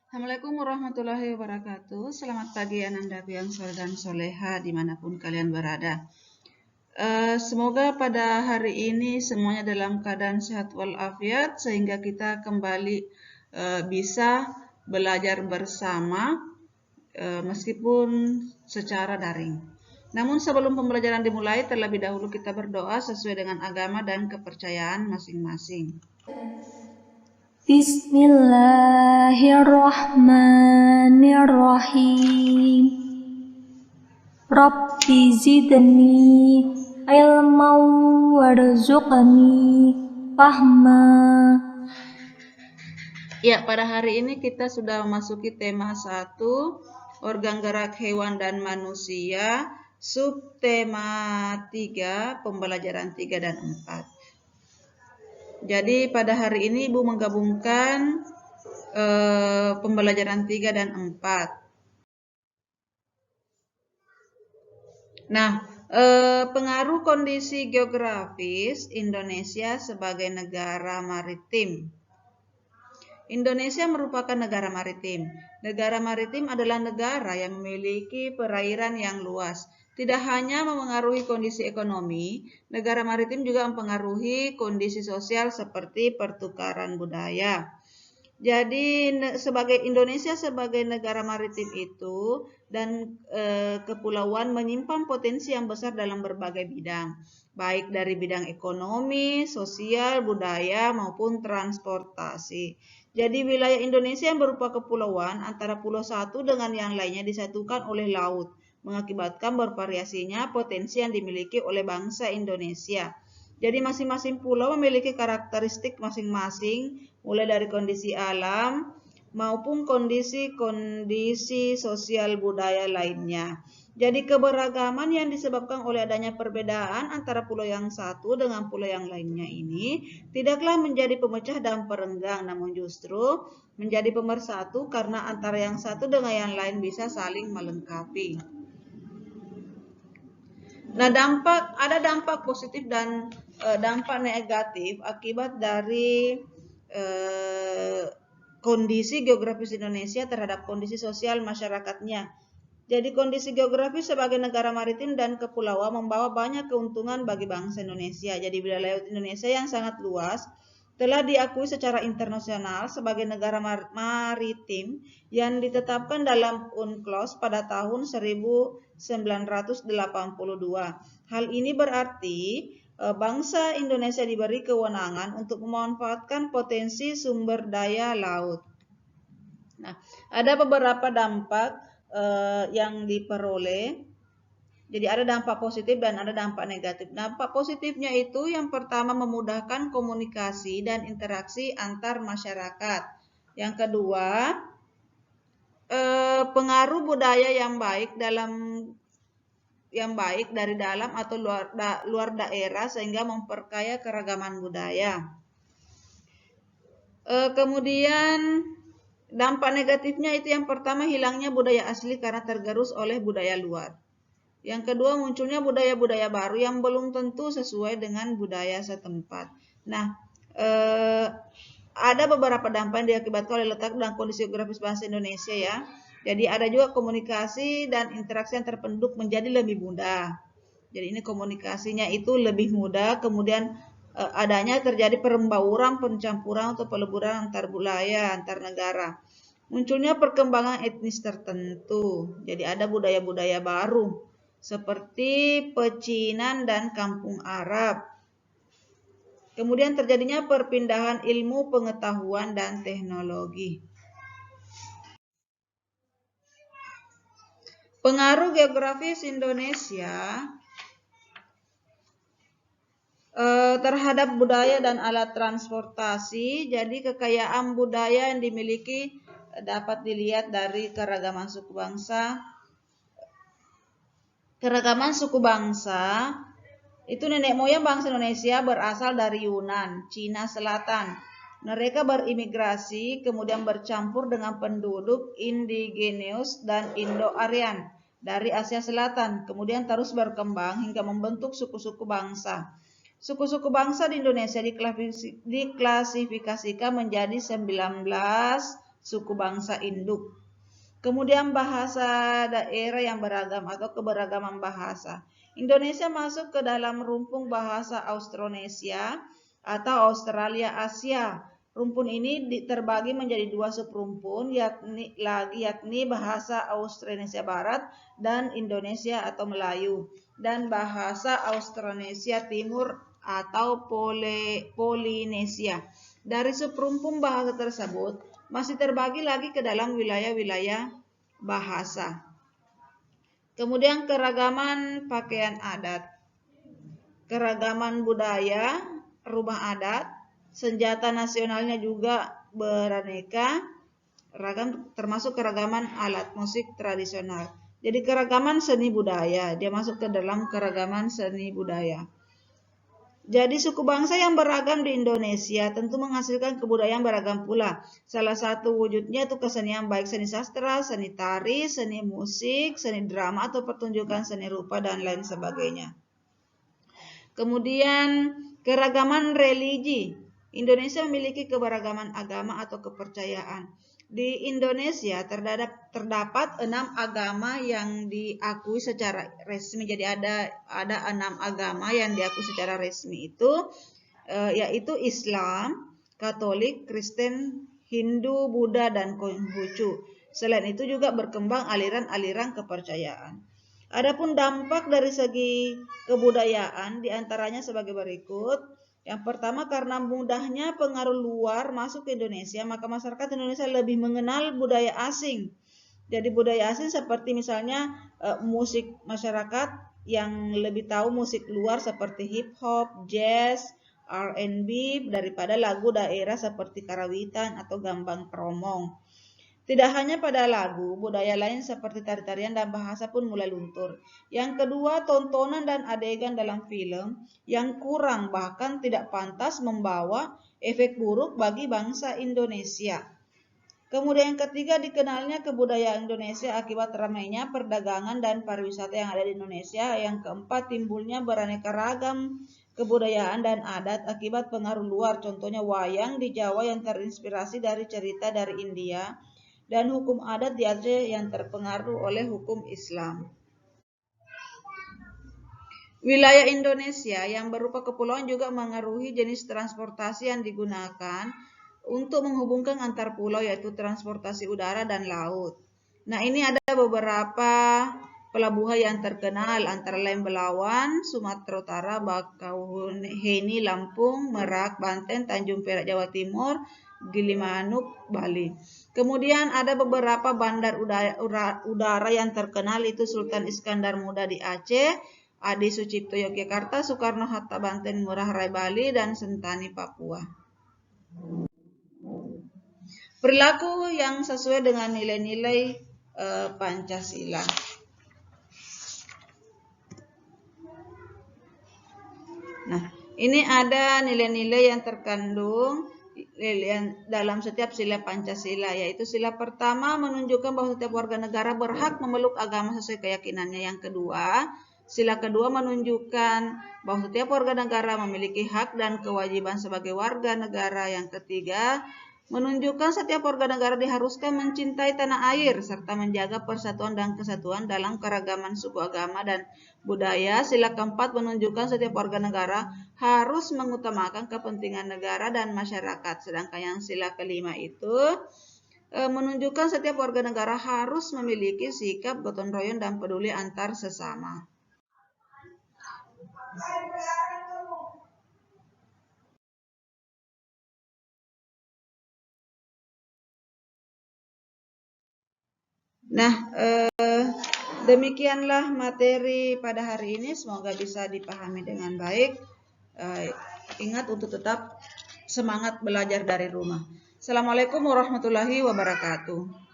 Assalamualaikum warahmatullahi wabarakatuh. Selamat pagi Anandaku yang soleh dan soleha dimanapun kalian berada. Semoga pada hari ini semuanya dalam keadaan sehat walafiat sehingga kita kembali bisa belajar bersama meskipun secara daring. Namun sebelum pembelajaran dimulai, terlebih dahulu kita berdoa sesuai dengan agama dan kepercayaan masing-masing. Bismillahirrahmanirrahim. Rabbi zidni ilman warzuqni fahma. Ya, pada hari ini kita sudah memasuki tema 1, organ gerak hewan dan manusia, subtema 3, pembelajaran 3 dan 4. Jadi pada hari ini Ibu menggabungkan pembelajaran 3 dan 4. Nah, pengaruh kondisi geografis Indonesia sebagai negara maritim. Indonesia merupakan negara maritim. Negara maritim adalah negara yang memiliki perairan yang luas. Tidak hanya memengaruhi kondisi ekonomi, negara maritim juga mempengaruhi kondisi sosial seperti pertukaran budaya. Jadi sebagai Indonesia sebagai negara maritim itu dan kepulauan menyimpan potensi yang besar dalam berbagai bidang, baik dari bidang ekonomi, sosial, budaya maupun transportasi. Jadi wilayah Indonesia yang berupa kepulauan antara pulau satu dengan yang lainnya disatukan oleh laut, mengakibatkan bervariasinya potensi yang dimiliki oleh bangsa Indonesia. Jadi masing-masing pulau memiliki karakteristik masing-masing, mulai dari kondisi alam maupun kondisi sosial budaya lainnya. Jadi keberagaman yang disebabkan oleh adanya perbedaan antara pulau yang satu dengan pulau yang lainnya ini tidaklah menjadi pemecah dan perenggang, namun justru menjadi pemersatu karena antara yang satu dengan yang lain bisa saling melengkapi. Nah, ada dampak positif dan dampak negatif akibat dari kondisi geografis Indonesia terhadap kondisi sosial masyarakatnya. Jadi kondisi geografis sebagai negara maritim dan kepulauan membawa banyak keuntungan bagi bangsa Indonesia. Jadi wilayah laut Indonesia yang sangat luas telah diakui secara internasional sebagai negara maritim yang ditetapkan dalam UNCLOS pada tahun 1982. Hal ini berarti bangsa Indonesia diberi kewenangan untuk memanfaatkan potensi sumber daya laut. Nah, ada beberapa dampak yang diperoleh. Jadi ada dampak positif dan ada dampak negatif. Dampak positifnya itu yang pertama memudahkan komunikasi dan interaksi antar masyarakat. Yang kedua, pengaruh budaya yang baik dari dalam atau luar daerah sehingga memperkaya keragaman budaya. Kemudian dampak negatifnya itu yang pertama hilangnya budaya asli karena tergerus oleh budaya luar. Yang kedua munculnya budaya-budaya baru yang belum tentu sesuai dengan budaya setempat. Nah, ada beberapa dampak yang diakibatkan oleh letak dan kondisi geografis bangsa Indonesia ya. Jadi ada juga komunikasi dan interaksi yang terpenduk menjadi lebih mudah. Jadi ini komunikasinya itu lebih mudah, kemudian adanya terjadi perembauran, pencampuran atau peleburan antar wilayah, antar negara. Munculnya perkembangan etnis tertentu. Jadi ada budaya-budaya baru seperti pecinan dan kampung Arab. Kemudian terjadinya perpindahan ilmu, pengetahuan, dan teknologi. Pengaruh geografis Indonesia terhadap budaya dan alat transportasi. Jadi kekayaan budaya yang dimiliki dapat dilihat dari keragaman suku bangsa. Keragaman suku bangsa itu nenek moyang bangsa Indonesia berasal dari Yunan, Cina Selatan. Mereka berimigrasi kemudian bercampur dengan penduduk indigenous dan Indo-Aryan dari Asia Selatan, kemudian terus berkembang hingga membentuk suku-suku bangsa. Suku-suku bangsa di Indonesia diklasifikasikan menjadi 19 suku bangsa induk. Kemudian bahasa daerah yang beragam atau keberagaman bahasa. Indonesia masuk ke dalam rumpun bahasa Austronesia atau Australia Asia. Rumpun ini terbagi menjadi dua subrumpun, yakni bahasa Austronesia Barat dan Indonesia atau Melayu, dan bahasa Austronesia Timur atau Polinesia. Dari subrumpun bahasa tersebut masih terbagi lagi ke dalam wilayah-wilayah bahasa. Kemudian keragaman pakaian adat, keragaman budaya, rumah adat, senjata nasionalnya juga beraneka ragam, termasuk keragaman alat musik tradisional. Jadi keragaman seni budaya, dia masuk ke dalam keragaman seni budaya. Jadi suku bangsa yang beragam di Indonesia tentu menghasilkan kebudayaan beragam pula. Salah satu wujudnya itu kesenian, baik seni sastra, seni tari, seni musik, seni drama, atau pertunjukan seni rupa, dan lain sebagainya. Kemudian keragaman religi. Indonesia memiliki keberagaman agama atau kepercayaan. Di Indonesia terdapat 6 agama yang diakui secara resmi. Jadi ada 6 agama yang diakui secara resmi itu yaitu Islam, Katolik, Kristen, Hindu, Buddha, dan Konghucu. Selain itu juga berkembang aliran-aliran kepercayaan. Adapun dampak dari segi kebudayaan diantaranya sebagai berikut. Yang pertama, karena mudahnya pengaruh luar masuk ke Indonesia, maka masyarakat Indonesia lebih mengenal budaya asing. Jadi budaya asing seperti misalnya musik masyarakat yang lebih tahu musik luar seperti hip hop, jazz, R&B daripada lagu daerah seperti karawitan atau gambang kromong. Tidak hanya pada lagu, budaya lain seperti tari-tarian dan bahasa pun mulai luntur. Yang kedua, tontonan dan adegan dalam film yang kurang bahkan tidak pantas membawa efek buruk bagi bangsa Indonesia. Kemudian yang ketiga, dikenalnya kebudayaan Indonesia akibat ramainya perdagangan dan pariwisata yang ada di Indonesia. Yang keempat, timbulnya beraneka ragam kebudayaan dan adat akibat pengaruh luar. Contohnya wayang di Jawa yang terinspirasi dari cerita dari India, dan hukum adat di Aceh yang terpengaruh oleh hukum Islam. Wilayah Indonesia yang berupa kepulauan juga mengaruhi jenis transportasi yang digunakan untuk menghubungkan antar pulau, yaitu transportasi udara dan laut. Nah, ini ada beberapa pelabuhan yang terkenal antara lain Belawan, Sumatera Utara, Bakauheni, Lampung, Merak, Banten, Tanjung Perak, Jawa Timur, Gilimanuk, Bali. Kemudian ada beberapa bandar udara yang terkenal, itu Sultan Iskandar Muda di Aceh, Adi Sucipto Yogyakarta, Soekarno-Hatta Banten, Ngurah Rai Bali, dan Sentani Papua. Perilaku yang sesuai dengan nilai-nilai Pancasila. Nah, ini ada nilai-nilai yang terkandung dalam setiap sila Pancasila, yaitu sila pertama menunjukkan bahwa setiap warga negara berhak memeluk agama sesuai keyakinannya. Yang kedua, sila kedua menunjukkan bahwa setiap warga negara memiliki hak dan kewajiban sebagai warga negara. Yang ketiga, menunjukkan setiap warga negara diharuskan mencintai tanah air serta menjaga persatuan dan kesatuan dalam keragaman suku, agama, dan budaya. Sila keempat menunjukkan setiap warga negara harus mengutamakan kepentingan negara dan masyarakat. Sedangkan yang sila kelima itu menunjukkan setiap warga negara harus memiliki sikap gotong royong dan peduli antar sesama. Nah, demikianlah materi pada hari ini. Semoga bisa dipahami dengan baik. Ingat untuk tetap semangat belajar dari rumah. Assalamualaikum warahmatullahi wabarakatuh.